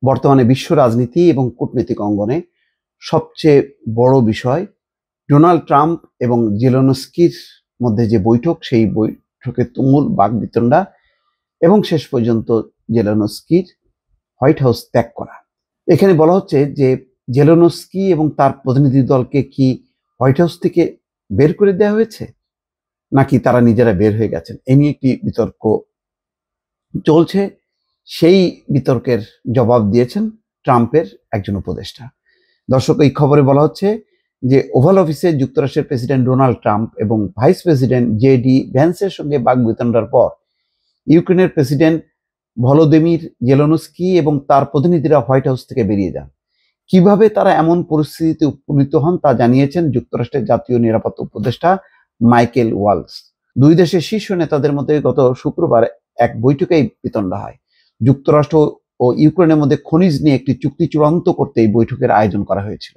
বর্তমানে বিশ্ব রাজনীতি এবং কূটনৈতিক অঙ্গনে সবচেয়ে বড় বিষয় ডোনাল্ড ট্রাম্প এবং জেলেনস্কির মধ্যে যে বৈঠক, সেই বৈঠকে তুমুল বাকবিতণ্ডা এবং শেষ পর্যন্ত জেলেনস্কির হোয়াইট হাউস ত্যাগ করা। এখানে বলা হচ্ছে যে জেলেনস্কি এবং তার প্রতিনিধি দলকে কি হোয়াইট হাউস থেকে বের করে দেওয়া হয়েছে, নাকি তারা নিজেরা বের হয়ে গেছেন, এ নিয়ে একটি বিতর্ক চলছে। সেই বিতর্কের জবাব দিয়েছেন ট্রাম্পের একজন উপদেষ্টা। দর্শক, এই খবরে বলা হচ্ছে যে ওভাল অফিসে যুক্তরাষ্ট্রের প্রেসিডেন্ট ডোনাল্ড ট্রাম্প এবং ভাইস প্রেসিডেন্ট জেডি ভ্যান্সের সঙ্গে বাকবিতণ্ডার পর ইউক্রেনের প্রেসিডেন্ট ভলোদিমির জেলেনস্কি এবং তার প্রতিনিধিরা হোয়াইট হাউস থেকে বেরিয়ে যান। কিভাবে তারা এমন পরিস্থিতিতে উপনীত হন তা জানিয়েছেন যুক্তরাষ্ট্রের জাতীয় নিরাপত্তা উপদেষ্টা মাইকেল ওয়ালস। দুই দেশের শীর্ষ নেতাদের মধ্যে গত শুক্রবার এক বৈঠকেই বিতণ্ডা হয়। যুক্তরাষ্ট্র ও ইউক্রেনের মধ্যে খনিজ নিয়ে একটি চুক্তি চূড়ান্ত করতে এই বৈঠকের আয়োজন করা হয়েছিল।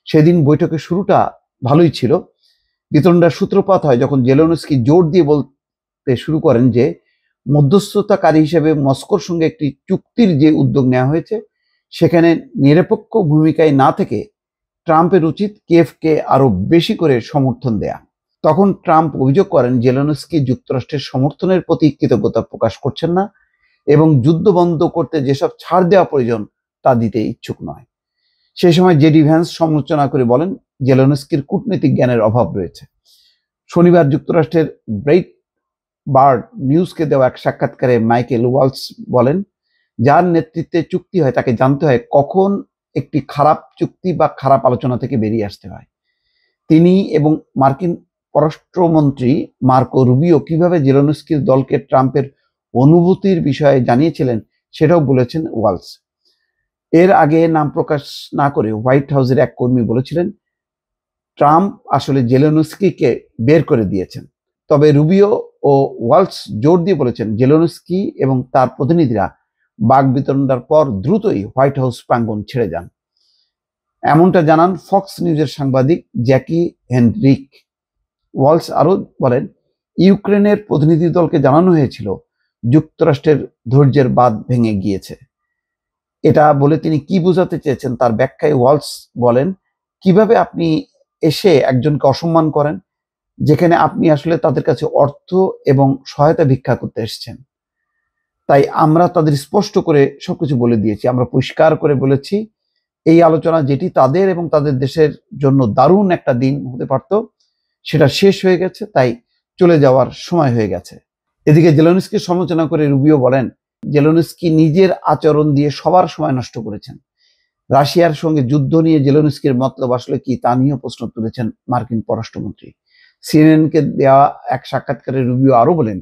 সেদিন বৈঠকের শুরুটা ভালোই ছিল। বিতণ্ডার সূত্রপাত হয় যখন জেলেনস্কি জোর দিয়ে বলতে শুরু করেন যে মধ্যস্থতাকারী হিসেবে মস্কোর সঙ্গে একটি চুক্তির যে উদ্যোগ নেওয়া হয়েছে সেখানে নিরপেক্ষ ভূমিকায় না থেকে ট্রাম্পের উচিত কিয়েভকে আরো বেশি করে সমর্থন দেয়া। তখন ট্রাম্প অভিযোগ করেন জেলেনস্কি যুক্তরাষ্ট্রের সমর্থনের প্রতি কৃতজ্ঞতা প্রকাশ করছেন না এবং যুদ্ধ বন্ধ করতে যেসব ছাড় দেওয়া প্রয়োজন তা দিতে ইচ্ছুক নয়। সেই সময় জেডি ভ্যান্স সমালোচনা করে বলেন জেলেনস্কির কূটনৈতিক জ্ঞানের অভাব রয়েছে। শনিবার যুক্তরাষ্ট্রের ব্রেইটবার্ড নিউজকে দেওয়া এক সাক্ষাৎকারে মাইকেল ওয়ালস বলেন, যার নেতৃত্বে চুক্তি হয় তাকে জানতে হয় কখন একটি খারাপ চুক্তি বা খারাপ আলোচনা থেকে বেরিয়ে আসতে হয়। তিনি এবং মার্কিন পররাষ্ট্রমন্ত্রী মার্কো রুবিও কিভাবে জেলেনস্কির দলকে ট্রাম্পের অনুভূতির বিষয়ে জানিয়েছিলেন সেটাও বলেছেন ওয়ালস। এর আগে নাম প্রকাশ না করে হোয়াইট হাউসের এক কর্মী বলেছিলেন ট্রাম্প আসলে জেলেনস্কিকে বের করে দিয়েছেন। তবে রুবিও ও ওয়ালস জোর দিয়ে বলেছেন জেলেনস্কি এবং তার প্রতিনিধিরা বাকবিতণ্ডার পর দ্রুতই হোয়াইট হাউস প্রাঙ্গণ ছেড়ে যান। এমনটা জানান ফক্স নিউজের সাংবাদিক জ্যাকি হেনরিক। ওয়ালস আরো বলেন, ইউক্রেনের প্রতিনিধি দলকে জানানো হয়েছিল যুক্তরাষ্ট্রের ধৈর্যের বাঁধ ভেঙে গিয়েছে। এটা বলে তিনি কি বোঝাতে চেয়েছেন তার ব্যাখ্যায় ওয়ালস বলেন, কিভাবে আপনি এসে একজনকে অসম্মান করেন যেখানে আপনি আসলে তাদের কাছে অর্থ এবং সহায়তা ভিক্ষা করতে এসেছেন। তাই আমরা তাদের স্পষ্ট করে সবকিছু বলে দিয়েছি। আমরা পরিষ্কার করে বলেছি এই আলোচনা যেটি তাদের এবং তাদের দেশের জন্য দারুণ একটা দিন হতে পারত সেটা শেষ হয়ে গেছে, তাই চলে যাওয়ার সময় হয়ে গেছে। এদিকে জেলেনস্কির সমালোচনা করে রুবিও বলেন জেলেনস্কি নিজের আচরণ দিয়ে সবার সময় নষ্ট করেছেন। রাশিয়ার সঙ্গে যুদ্ধ নিয়ে জেলেনস্কির মতলব আসলে কি তা নিয়েও প্রশ্ন তুলেছেন মার্কিন পররাষ্ট্রমন্ত্রী। সিএনএনকে দেওয়া এক সাক্ষাৎকারে রুবিও আরো বলেন,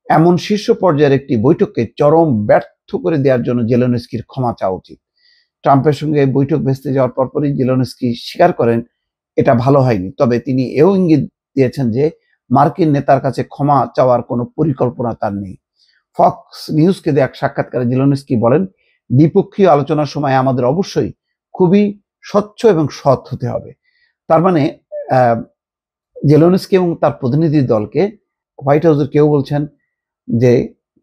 এমন শীর্ষ পর্যায়ের একটি বৈঠককে চরম ব্যর্থ করে দেওয়ার জন্য জেলেনস্কির ক্ষমা চাওয়া উচিত। ট্রাম্পের সঙ্গে বৈঠক ভেস্তে যাওয়ার পরপরই জেলেনস্কি স্বীকার করেন এটা ভালো হয়নি, তবে তিনি এও ইঙ্গিত দিয়েছেন যে মার্কিন নেতার কাছে ক্ষমা চাওয়ার কোনো পরিকল্পনা তার নেই। ফক্স নিউজকে দেওয়া এক সাক্ষাৎকারে জেলেনস্কি বলেন, দ্বিপক্ষীয় আলোচনার সময় আমাদের অবশ্যই খুবই স্বচ্ছ এবং সৎ হতে হবে। তার মানে জেলেনস্কি এবং তার প্রতিনিধি দলকে হোয়াইট হাউসের কেউ বলছেন যে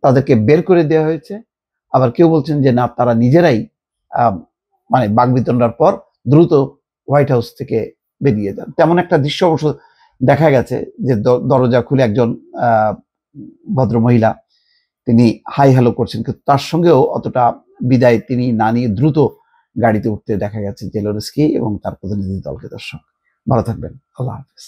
তাদেরকে বের করে দেওয়া হয়েছে, আবার কেউ বলছেন যে না, তারা নিজেরাই মানে বাকবিতণ্ডার পর দ্রুত হোয়াইট হাউস থেকে বেরিয়ে যান। তেমন একটা দৃশ্য অবশ্য দেখা গেছে যে দরজা খুলে একজন ভদ্র মহিলা তিনি হাই হ্যালো করছেন, কিন্তু তার সঙ্গেও অতটা বিদায় তিনি না নিয়ে দ্রুত গাড়িতে উঠতে দেখা গেছে জেলেনস্কি এবং তার প্রতিনিধি দলকে। দর্শক, ভালো থাকবেন। আল্লাহ হাফেজ।